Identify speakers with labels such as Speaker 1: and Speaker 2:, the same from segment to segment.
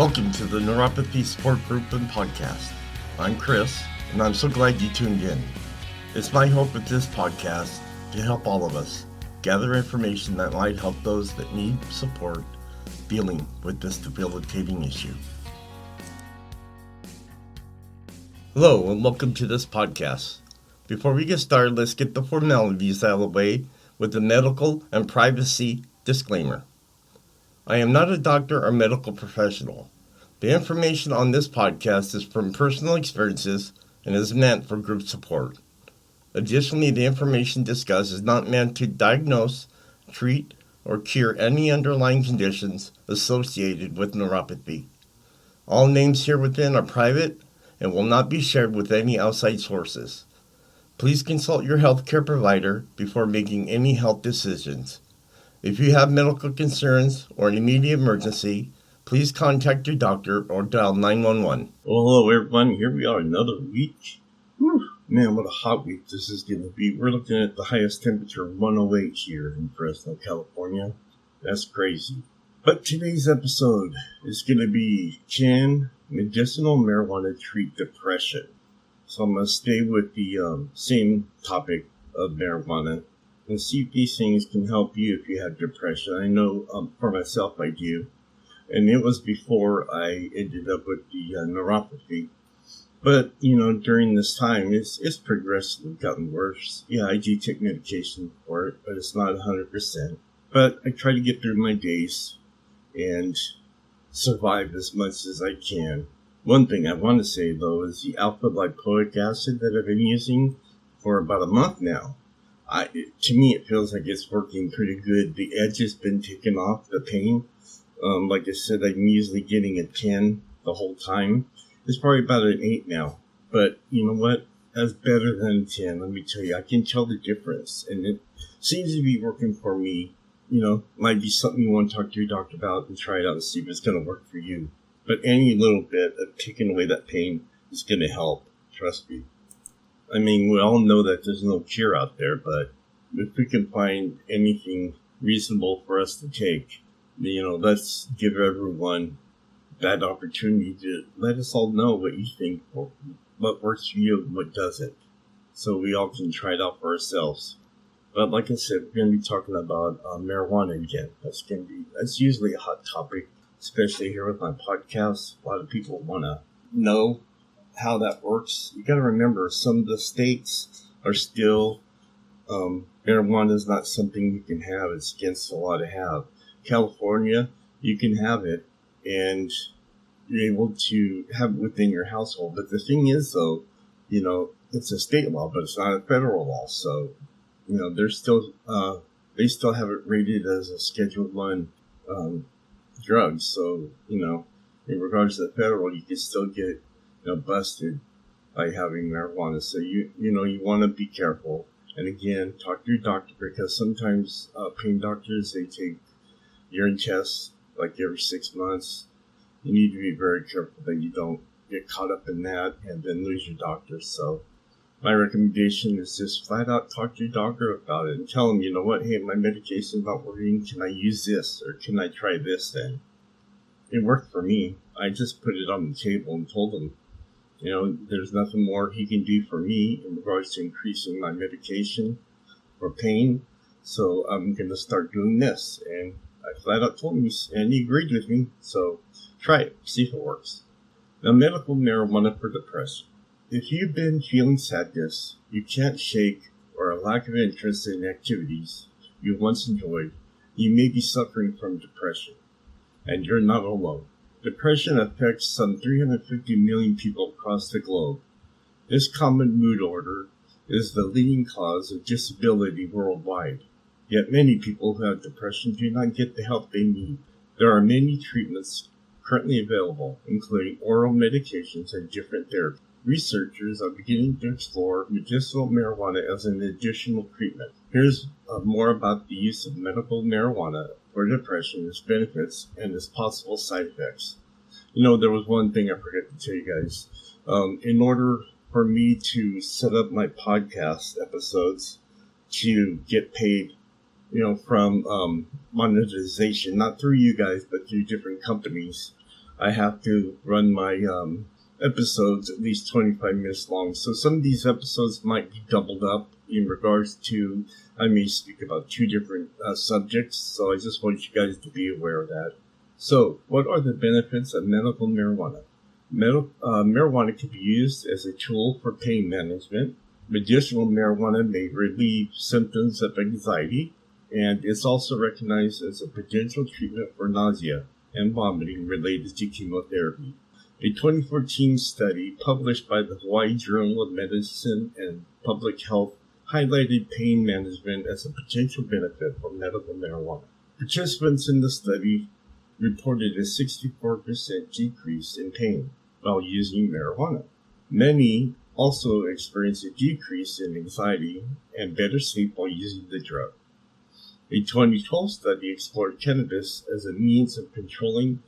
Speaker 1: Welcome to the Neuropathy Support Group and Podcast. I'm Chris, and I'm so glad you tuned in. It's my hope with this podcast to help all of us gather information that might help those that need support dealing with this debilitating issue. Hello, and welcome to this podcast. Before we get started, let's get the formalities out of the way with the medical and privacy disclaimer. I am not a doctor or medical professional. The information on this podcast is from personal experiences and is meant for group support. Additionally, the information discussed is not meant to diagnose, treat, or cure any underlying conditions associated with neuropathy. All names here within are private and will not be shared with any outside sources. Please consult your healthcare provider before making any health decisions. If you have medical concerns or an immediate emergency, please contact your doctor or dial 911. Well, hello everyone, here we are another week. Whew, man, what a hot week this is going to be. We're looking at the highest temperature of 108 here in Fresno, California. That's crazy. But today's episode is going to be, can medicinal marijuana treat depression? So I'm going to stay with the same topic of marijuana and see if these things can help you if you have depression. I know for myself I do. And it was before I ended up with the neuropathy. But, during this time, it's progressively gotten worse. Yeah, I do take medication for it, but it's not 100%. But I try to get through my days and survive as much as I can. One thing I want to say, though, is the alpha-lipoic acid that I've been using for about a month now. To me, it feels like it's working pretty good. The edge has been taken off, the pain. Like I said, I'm usually getting a 10 the whole time. It's probably about an 8 now. But you know what? That's better than a 10, let me tell you. I can tell the difference. And it seems to be working for me. Might be something you want to talk to your doctor about and try it out and see if it's going to work for you. But any little bit of taking away that pain is going to help. Trust me. I mean, we all know that there's no cure out there, but if we can find anything reasonable for us to take, let's give everyone that opportunity to let us all know what you think, what works for you and what doesn't, so we all can try it out for ourselves. But like I said, we're going to be talking about marijuana again. That's usually a hot topic, especially here with my podcast. A lot of people want to know how that works. You got to remember, some of the states are still, marijuana is not something you can have. It's against the law to have. California, you can have it, and you're able to have it within your household. But the thing is, though, it's a state law, but it's not a federal law. So, they're still, they still have it rated as a Schedule 1 drug. So, in regards to the federal, you can still get, busted by having marijuana. So, you want to be careful. And again, talk to your doctor, because sometimes pain doctors, they take urine tests like every 6 months. You need to be very careful that you don't get caught up in that and then lose your doctor. So my recommendation is just flat out talk to your doctor about it and tell them, hey, my medication's not working. Can I use this, or can I try this then? It worked for me. I just put it on the table and told him, there's nothing more he can do for me in regards to increasing my medication for pain. So I'm going to start doing this. And I flat out told him, and he agreed with me. So try it, see if it works. Now, medical marijuana for depression. If you've been feeling sadness, you can't shake, or a lack of interest in activities you once enjoyed, you may be suffering from depression. And you're not alone. Depression affects some 350 million people across the globe. This common mood order is the leading cause of disability worldwide. Yet many people who have depression do not get the help they need. There are many treatments currently available, including oral medications and different therapies. Researchers are beginning to explore medicinal marijuana as an additional treatment. Here's more about the use of medical marijuana for depression, its benefits, and its possible side effects. There was one thing I forgot to tell you guys. In order for me to set up my podcast episodes to get paid from monetization, not through you guys, but through different companies, I have to run my episodes at least 25 minutes long. So some of these episodes might be doubled up in regards to, I may speak about two different subjects. So I just want you guys to be aware of that. So what are the benefits of medical marijuana? Marijuana can be used as a tool for pain management. Medicinal marijuana may relieve symptoms of anxiety, and it's also recognized as a potential treatment for nausea and vomiting related to chemotherapy. A 2014 study published by the Hawaii Journal of Medicine and Public Health highlighted pain management as a potential benefit from medical marijuana. Participants in the study reported a 64% decrease in pain while using marijuana. Many also experienced a decrease in anxiety and better sleep while using the drug. A 2012 study explored cannabis as a means of controlling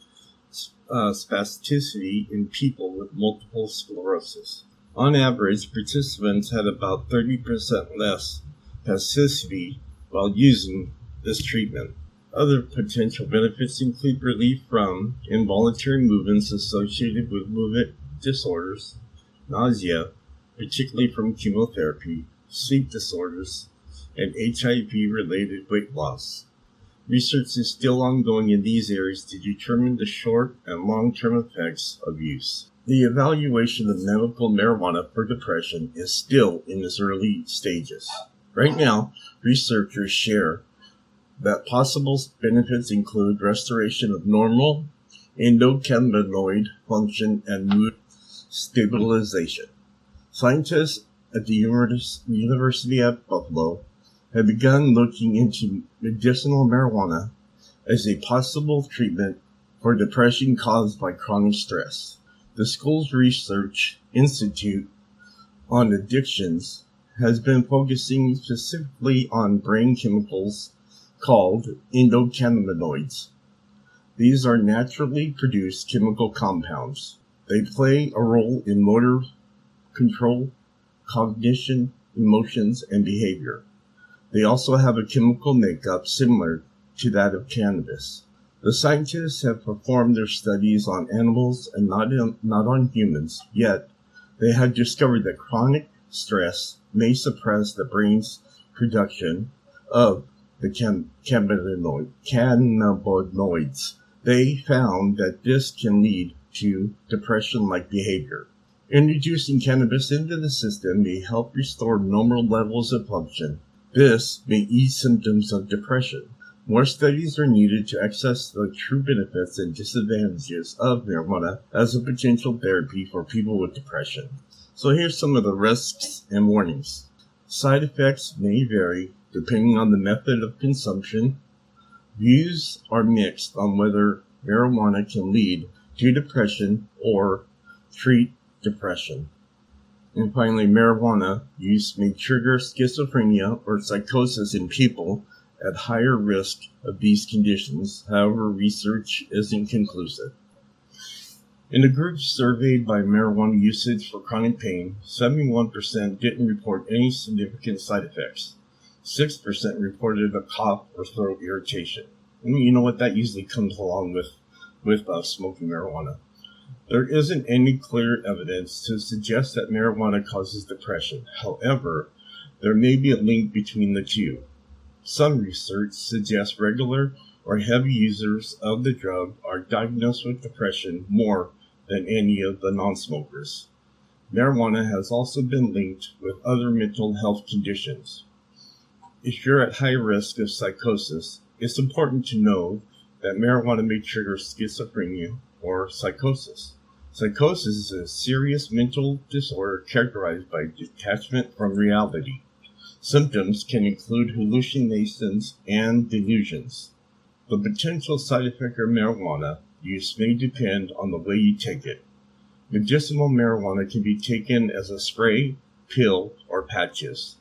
Speaker 1: spasticity in people with multiple sclerosis. On average, participants had about 30% less spasticity while using this treatment. Other potential benefits include relief from involuntary movements associated with movement disorders, nausea, particularly from chemotherapy, sleep disorders, and HIV-related weight loss. Research is still ongoing in these areas to determine the short and long-term effects of use. The evaluation of medical marijuana for depression is still in its early stages. Right now, researchers share that possible benefits include restoration of normal endocannabinoid function and mood stabilization. Scientists at the University at Buffalo have begun looking into medicinal marijuana as a possible treatment for depression caused by chronic stress. The school's research institute on addictions has been focusing specifically on brain chemicals called endocannabinoids. These are naturally produced chemical compounds. They play a role in motor control, cognition, emotions, and behavior. They also have a chemical makeup similar to that of cannabis. The scientists have performed their studies on animals and not on humans, yet they have discovered that chronic stress may suppress the brain's production of the cannabinoids. They found that this can lead to depression-like behavior. Introducing cannabis into the system may help restore normal levels of function. This may ease symptoms of depression. More studies are needed to assess the true benefits and disadvantages of marijuana as a potential therapy for people with depression. So here's some of the risks and warnings. Side effects may vary depending on the method of consumption. Views are mixed on whether marijuana can lead to depression or treat depression. And finally, marijuana use may trigger schizophrenia or psychosis in people at higher risk of these conditions. However, research isn't conclusive. In the groups surveyed by marijuana usage for chronic pain, 71% didn't report any significant side effects. 6% reported a cough or throat irritation. And you know what? That usually comes along with smoking marijuana. There isn't any clear evidence to suggest that marijuana causes depression. However, there may be a link between the two. Some research suggests regular or heavy users of the drug are diagnosed with depression more than any of the non-smokers. Marijuana has also been linked with other mental health conditions. If you're at high risk of psychosis, it's important to know that marijuana may trigger schizophrenia or psychosis. Psychosis is a serious mental disorder characterized by detachment from reality. Symptoms can include hallucinations and delusions. The potential side effect of marijuana use may depend on the way you take it. Medicinal marijuana can be taken as a spray, pill, or patches.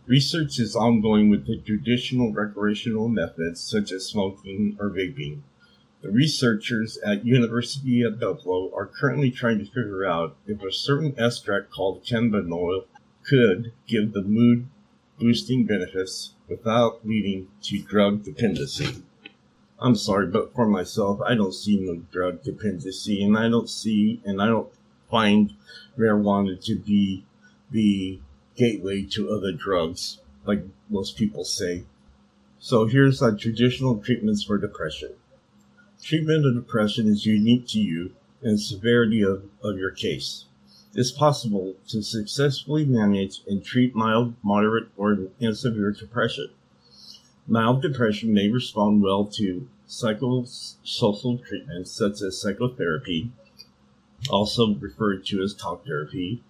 Speaker 1: Research is ongoing with the traditional recreational methods such as smoking or vaping. The researchers at University at Buffalo are currently trying to figure out if a certain extract called cannabinoid could give the mood boosting benefits without leading to drug dependency. I'm sorry, but for myself, I don't see no drug dependency, and I don't find marijuana to be the gateway to other drugs, like most people say. So here's our traditional treatments for depression. Treatment of depression is unique to you and severity of your case. It's possible to successfully manage and treat mild, moderate, or severe depression. Mild depression may respond well to psychosocial treatments such as psychotherapy, also referred to as talk therapy.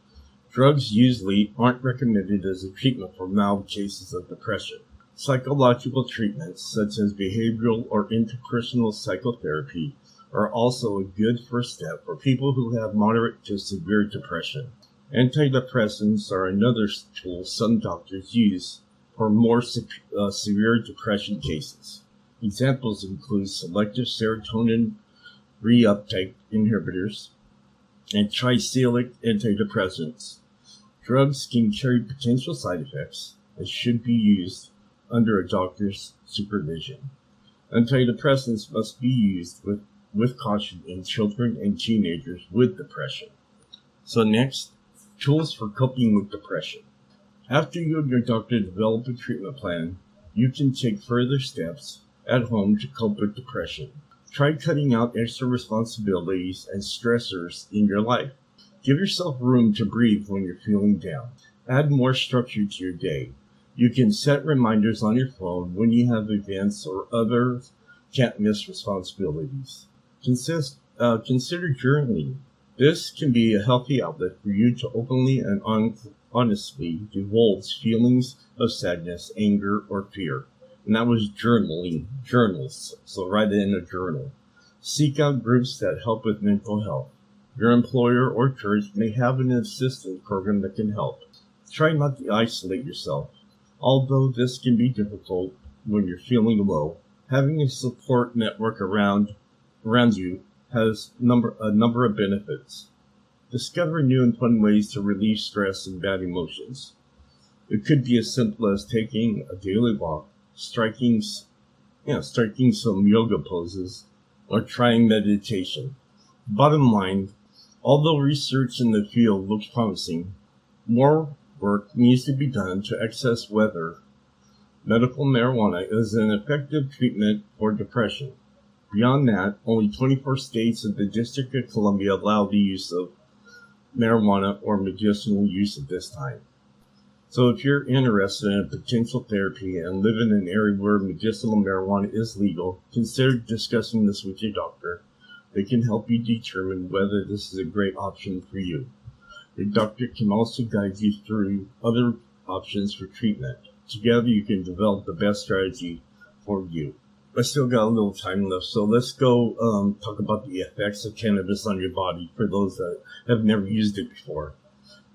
Speaker 1: Drugs usually aren't recommended as a treatment for mild cases of depression. Psychological treatments such as behavioral or interpersonal psychotherapy are also a good first step for people who have moderate to severe depression. Antidepressants are another tool some doctors use for more severe depression cases. Examples include selective serotonin reuptake inhibitors and tricyclic antidepressants. Drugs can carry potential side effects and should be used under a doctor's supervision. Antidepressants must be used with caution in children and teenagers with depression. So next, tools for coping with depression. After you and your doctor develop a treatment plan, you can take further steps at home to cope with depression. Try cutting out extra responsibilities and stressors in your life. Give yourself room to breathe when you're feeling down. Add more structure to your day. You can set reminders on your phone when you have events or other can't miss responsibilities. Consider journaling. This can be a healthy outlet for you to openly and honestly divulge feelings of sadness, anger, or fear. And that was journals. So write it in a journal. Seek out groups that help with mental health. Your employer or church may have an assistance program that can help. Try not to isolate yourself. Although this can be difficult when you're feeling low, having a support network around you has a number of benefits. Discover new and fun ways to relieve stress and bad emotions. It could be as simple as taking a daily walk, striking some yoga poses, or trying meditation. Bottom line, although research in the field looks promising, more work needs to be done to assess whether medical marijuana is an effective treatment for depression. Beyond that, only 24 states and the District of Columbia allow the use of marijuana or medicinal use at this time. So if you're interested in a potential therapy and live in an area where medicinal marijuana is legal, consider discussing this with your doctor. They can help you determine whether this is a great option for you. Your doctor can also guide you through other options for treatment. Together you can develop the best strategy for you. I still got a little time left, so let's go talk about the effects of cannabis on your body for those that have never used it before.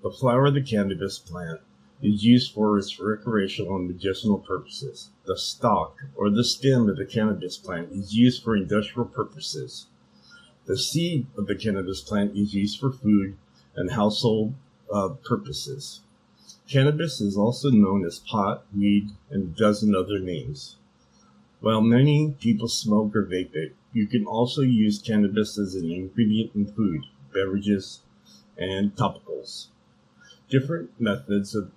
Speaker 1: The flower of the cannabis plant is used for its recreational and medicinal purposes. The stalk or the stem of the cannabis plant is used for industrial purposes. The seed of the cannabis plant is used for food and household purposes. Cannabis is also known as pot, weed, and a dozen other names. While many people smoke or vape it, you can also use cannabis as an ingredient in food, beverages, and topicals. Different methods of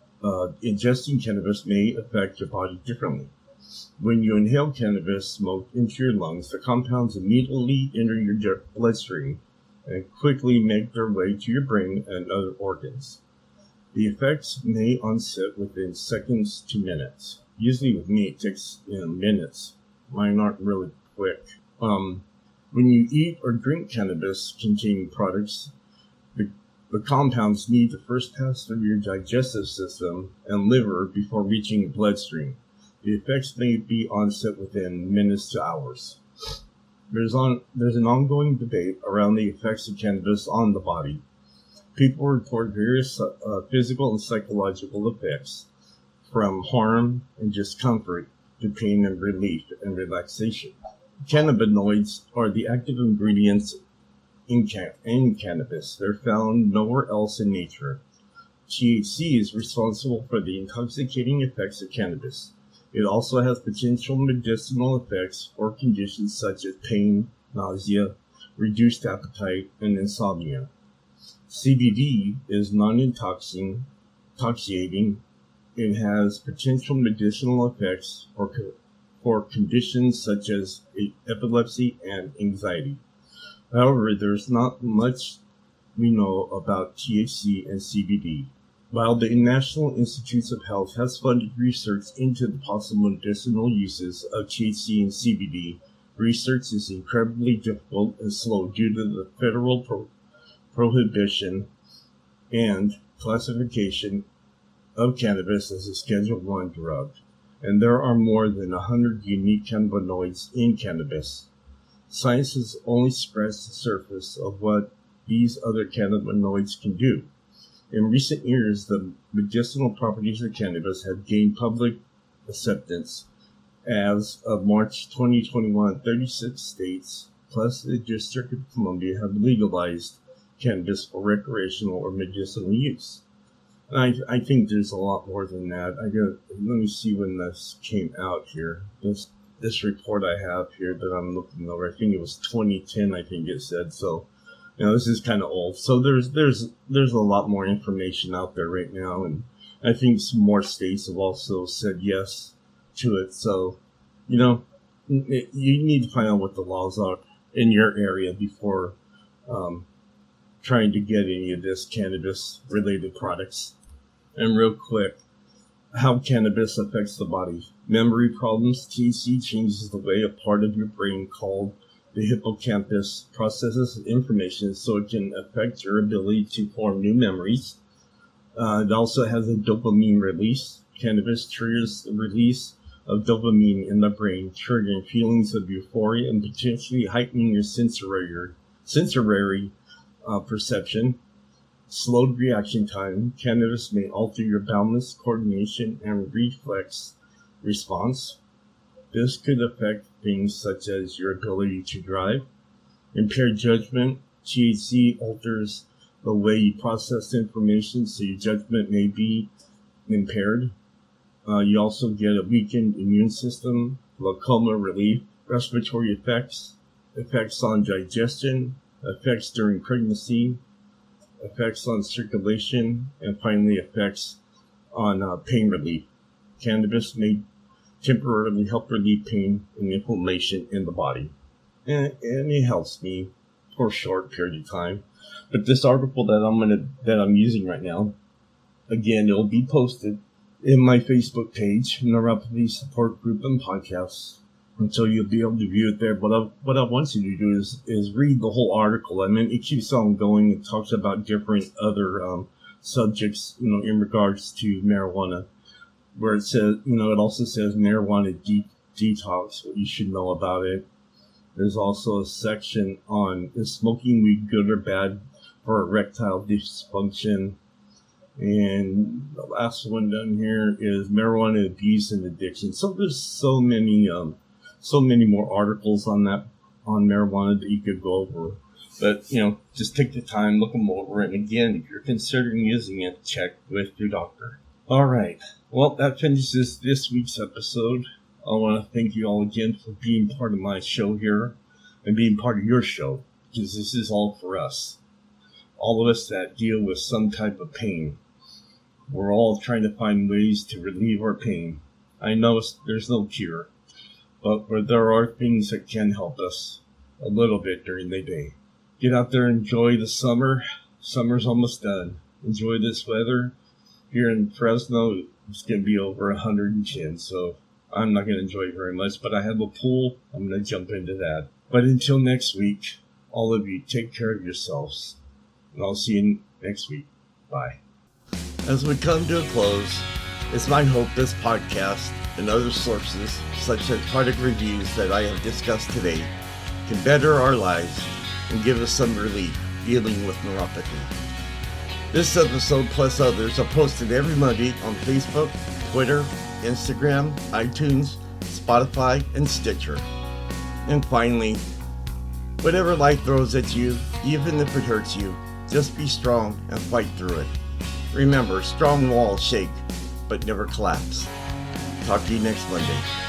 Speaker 1: ingesting cannabis may affect your body differently. When you inhale cannabis smoke into your lungs, the compounds immediately enter your bloodstream and quickly make their way to your brain and other organs. The effects may onset within seconds to minutes. Usually with me it takes minutes. Mine aren't really quick. When you eat or drink cannabis-containing products, the compounds need to first pass through your digestive system and liver before reaching your bloodstream. The effects may be onset within minutes to hours. There's an ongoing debate around the effects of cannabis on the body. People report various physical and psychological effects, from harm and discomfort to pain and relief and relaxation. Cannabinoids are the active ingredients in cannabis. They're found nowhere else in nature. THC is responsible for the intoxicating effects of cannabis. It also has potential medicinal effects for conditions such as pain, nausea, reduced appetite, and insomnia. CBD is non-intoxicating. It has potential medicinal effects for conditions such as epilepsy and anxiety. However, there's not much we know about THC and CBD. While the National Institutes of Health has funded research into the possible medicinal uses of THC and CBD, research is incredibly difficult and slow due to the federal prohibition and classification of cannabis as a Schedule I drug, and there are more than 100 unique cannabinoids in cannabis. Science has only scratched the surface of what these other cannabinoids can do. In recent years, the medicinal properties of cannabis have gained public acceptance. As of March 2021, 36 states, plus the District of Columbia, have legalized cannabis for recreational or medicinal use. And I think there's a lot more than that. Let me see when this came out here. This report I have here that I'm looking over, I think it was 2010, I think it said. So, this is kind of old. So there's a lot more information out there right now, and I think some more states have also said yes to it. So, you need to find out what the laws are in your area before trying to get any of this cannabis-related products. And real quick, how cannabis affects the body. Memory problems. THC changes the way a part of your brain called the hippocampus processes information, so it can affect your ability to form new memories. It also has a dopamine release. Cannabis triggers the release of dopamine in the brain, triggering feelings of euphoria and potentially heightening your sensory perception. Slowed reaction time. Cannabis may alter your balance, coordination, and reflex response. This could affect things such as your ability to drive. Impaired judgment. THC alters the way you process information, so your judgment may be impaired. You also get a weakened immune system, glaucoma relief, respiratory effects, effects on digestion, effects during pregnancy, effects on circulation, and finally effects on pain relief. Cannabis may temporarily help relieve pain and inflammation in the body, and it helps me for a short period of time. But this article that I'm using right now, again, it'll be posted in my Facebook page, Neuropathy Support Group and Podcasts, and so you'll be able to view it there. But what I want you to do is read the whole article. I mean, it keeps on going. It talks about different other subjects, in regards to marijuana, where it says, it also says marijuana detox, what you should know about it. There's also a section on, is smoking weed good or bad for erectile dysfunction? And the last one down here is marijuana abuse and addiction. So there's so many more articles on marijuana that you could go over. But, just take the time, look them over. And again, if you're considering using it, check with your doctor. All right. Well, that finishes this week's episode. I want to thank you all again for being part of my show here and being part of your show, because this is all for us. All of us that deal with some type of pain. We're all trying to find ways to relieve our pain. I know there's no cure, but there are things that can help us a little bit during the day. Get out there and enjoy the summer. Summer's almost done. Enjoy this weather. Here in Fresno, it's going to be over 110, so I'm not going to enjoy it very much, but I have a pool. I'm going to jump into that. But until next week, all of you, take care of yourselves, and I'll see you next week. Bye. As we come to a close, it's my hope this podcast and other sources, such as product reviews that I have discussed today, can better our lives and give us some relief dealing with neuropathy. This episode, plus others, are posted every Monday on Facebook, Twitter, Instagram, iTunes, Spotify, and Stitcher. And finally, whatever life throws at you, even if it hurts you, just be strong and fight through it. Remember, strong walls shake, but never collapse. Talk to you next Monday.